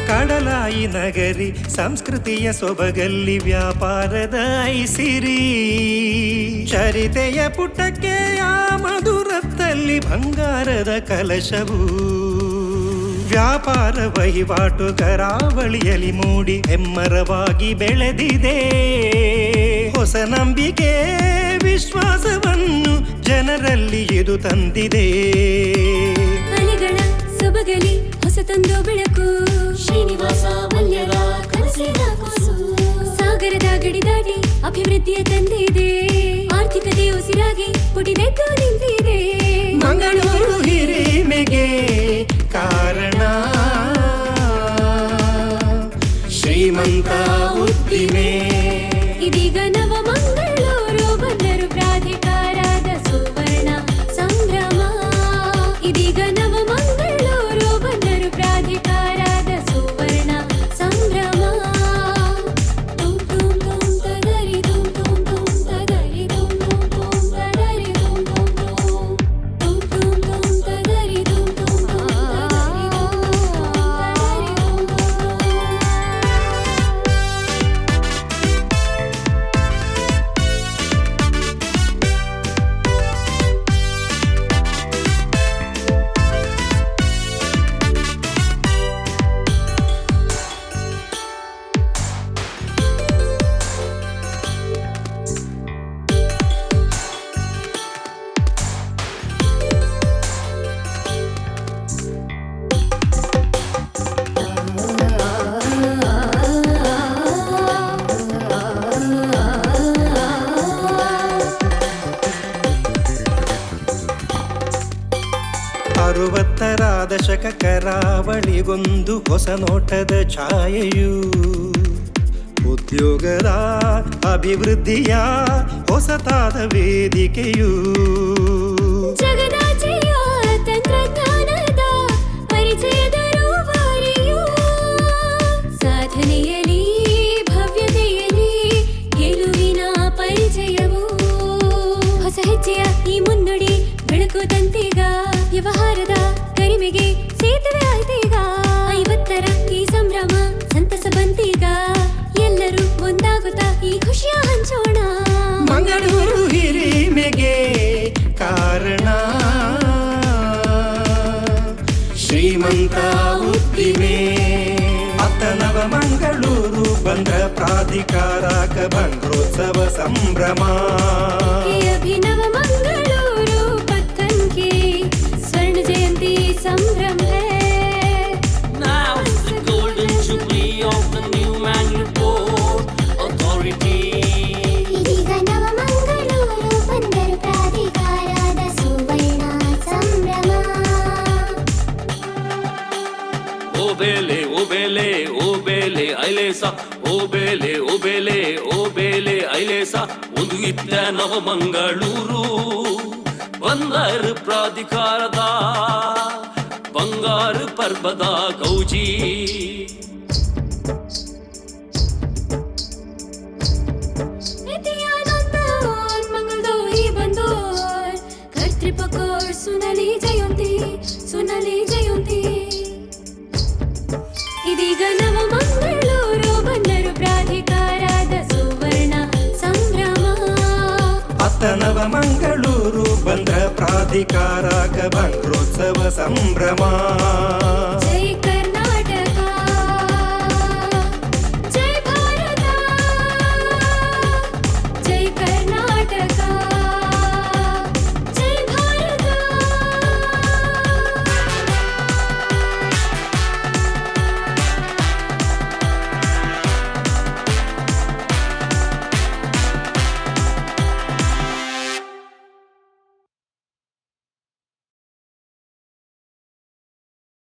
ಕಡಲಾಯಿ ನಗರಿ ಸಂಸ್ಕೃತಿಯ ಸೊಬಗಲ್ಲಿ ವ್ಯಾಪಾರದ ಐಸಿರಿ ಚರಿತೆಯ ಪುಟಕ್ಕೆ ಆ ಮಧುರತ್ತಲ್ಲಿ ಬಂಗಾರದ ಕಲಶವು ವ್ಯಾಪಾರ ವಹಿವಾಟು ಕರಾವಳಿಯಲ್ಲಿ ಮೂಡಿ ಹೆಮ್ಮರವಾಗಿ ಬೆಳೆದಿದೆ ಹೊಸ ನಂಬಿಕೆ ವಿಶ್ವಾಸವನ್ನು ಜನರಲ್ಲಿ ಇದು ತಂದಿದೆ ಅಲೆಗಳ ಸೊಬಗಲಿ ಹೊಸತೊಂದು ಬೆಳಕು ಶ್ರೀನಿವಾಸ ಮಲ್ಯರ ಕನಸಿನ ಕೂಸು ಸಾಗರದ ಗಡಿ ದಾಟಿ ಅಭಿವೃದ್ಧಿಯ ತಂದಿದೆ ಆರ್ಥಿಕತೆ ಉಸಿರಾಗಿ ಪುಟಿದೆದ್ದು ನಿಂತಿದೆ ಮಂಗಳೂರು ಹಿರಿಮೆಗೆ ಕಾರಣ ಶ್ರೀಮಂತ ಉದ್ದಿಮೆ ಇದೀಗ ನವ ಮಂಗಳೂರು ಬಂದರು ಪ್ರಾಧಿಕಾರದ ಸುವರ್ಣ ಸಂಭ್ರಮ ಇದೀಗ ನವ ಮಂಗಳೂರು ಬಂದರು ಪ್ರಾಧಿಕಾರದ ಸುವರ್ಣ ಸಂಭ್ರಮ ತುಂ ತುಂ ತುಂ ತದರಿ ತುಂ ತುಂ ತುಂ ತದರಿ ತುಂ ತುಂ ತುಂ ತದರಿ ತುಂ ತುಂ ತುಂ ತುಂ ತುಂ ತದರಿ ತುಂ ತುಂ ತುಂ ತದರಿ ಅರುವತ್ತರ ದಶಕ ಕರಾವಳಿಗೊಂದು ಹೊಸ ನೋಟದ ಛಾಯೆಯು ಉದ್ಯೋಗದ ಅಭಿವೃದ್ಧಿಯ ಹೊಸತಾದ ವೇದಿಕೆಯು ಜಗದಾಚೆಯ ತಂತ್ರಜ್ಞಾನದ ಪರಿಚಯದ ರೂವಾರಿಯು ಸಾಧನೆಯಲ್ಲಿ ಭವ್ಯತೆಯಲ್ಲಿ ಗೆಲುವಿನ ಪರಿಚಯವು ಹೊಸ ಹೆಜ್ಜೆಯ ಈ ಮುನ್ನುಡಿ ಬೆಳಕುದಂತೀಗ ವ್ಯವಹಾರದ ಕರಿಮೆಗೆ ಸೇತುವೆ ಆಯ್ತೀಗ 50ರ ಈ ಸಂಭ್ರಮ ಸಂತಸ ಬಂತೀಗ ಎಲ್ಲರೂ ಒಂದಾಗುತ್ತಾ ಈ ಖುಷಿಯ ಹಂಚೋಣ ಮಂಗಳೂರು ಹಿರಿಮೆಗೆ ಕಾರಣ ಶ್ರೀಮಂತ ಉದ್ದಿಮೆ ಅತ್ತನವ ಮಂಗಳೂರು ಬಂದ್ರ ಪ್ರಾಧಿಕಾರಕ ಬಂದ್ರೋತ್ಸವ ಸಂಭ್ರಮ ಈ ಅಭಿನವ ಮಂಗಳೂರು ಪತ್ತನ್ಗೆ ಸ್ವರ್ಣ ಜಯಂತಿ ಸಂಭ್ರಮ Now is the golden jubilee of the new Mangalore Authority. ಇದೀಗ ನವ ಮಂಗಳೂರು ಬಂದರು ಪ್ರಾಧಿಕಾರದ ಸುವರ್ಣ ಸಂಭ್ರಮ Obele, obele, obele, ailesa. Obele, obele, obele, ailesa. ಒಂದು ಇತ್ತ ನವ ಮಂಗಳೂರು ಬಂದರು ಪ್ರಾಧಿಕಾರದ ಬಂಗಾರು ಪರ್ವದ ಗೌಜಿ ನಿತ್ಯಾನಂದೋರ್ ಮಂಗಳೂರಿ ಬಂದೋರ್ ಕರ್ತೃಪಕೋರ್ ಸುನಲಿ ಜಯಂತಿ ಇದೀಗ ನವ ಮಂಗಳೂರು ಬಂದರು ಪ್ರಾಧಿಕಾರದ ಸುವರ್ಣ ಸಂಭ್ರಮ ಅತ್ತನವ ಮಂಗಳೂರು ಬಂದ್ರ ಪ್ರಾಧಿಕಾರಕ ಬಂದ್ರೋತ್ಸವ ಸಂಭ್ರಮ